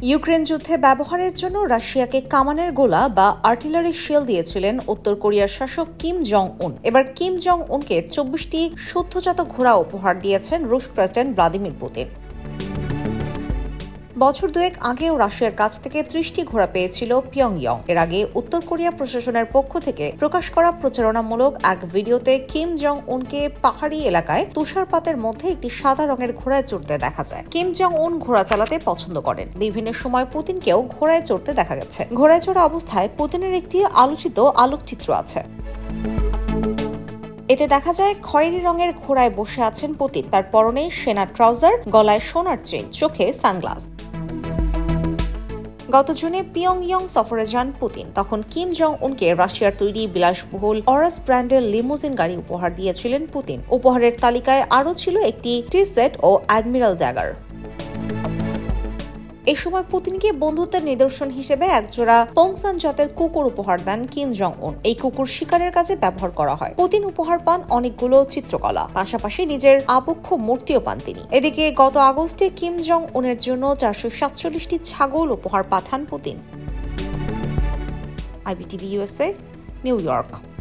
Ukraine যুদ্ধে ব্যবহারের জন্য রাশিয়াকে কামানের গোলা বা আর্টিলারি শেল দিয়েছিলেন উত্তর কোরিয়ার শাসক কিম জং উন। এবার কিম জং উনকে 24টি সদ্যজাত ঘোড়া উপহার দিয়েছেন রুশ প্রেসিডেন্ট ভ্লাদিমির পুতিন। বছর দুয়েক আগেও রাশিয়ার কাছ থেকে 30টি ঘোড়া পেয়েছিল পিয়ংইয়ং। এর আগে উত্তর কোরিয়া প্রশাসনের পক্ষ থেকে প্রকাশ করা প্রচারণামূলক এক ভিডিওতে কিম জং উনকে পাহাড়ি এলাকায় তুষারপাতের মধ্যে একটি সাদা রঙের ঘোড়ায় চড়তে দেখা যায়। কিম জং উন ঘোড়া চালাতে পছন্দ করেন। বিভিন্ন সময় পুতিনকেও ঘোড়ায় চড়তে দেখা গেছে। ঘোড়ায় চড়া অবস্থায় পুতিনের একটি আলোচিত আলোকচিত্র আছে। এতে দেখা যায় খয়েরি রঙের ঘোড়ায় বসে আছেন পুতিন। তার পরনে সেনা ট্রাউজার, গলায় সোনার চেইন, চোখে সানগ্লাস। গত জুনে পিয়ংইয়ং সফরে যান পুতিন। তখন কিম জং উনকে রাশিয়ার তৈরি বিলাসবহুল অরাস ব্র্যান্ডের লিমুজিন গাড়ি উপহার দিয়েছিলেন পুতিন। উপহারের তালিকায় আরও ছিল একটি টি-সেট ও অ্যাডমিরাল ড্যাগার। এই সময় পুতিনকে বন্ধুত্বের নিদর্শন হিসেবে একজোড়া পোংসান জাতের কুকুর উপহার দেন কিম জং উন। এই কুকুর শিকারের কাজে ব্যবহার করা হয়। পুতিন উপহার পান অনেকগুলো চিত্রকলা, পাশাপাশি নিজের আবক্ষ মূর্তিও পান তিনি। এদিকে গত আগস্টে কিম জং উনের জন্য 447টি ছাগল উপহার পাঠান Putin. IBTV USA, New York.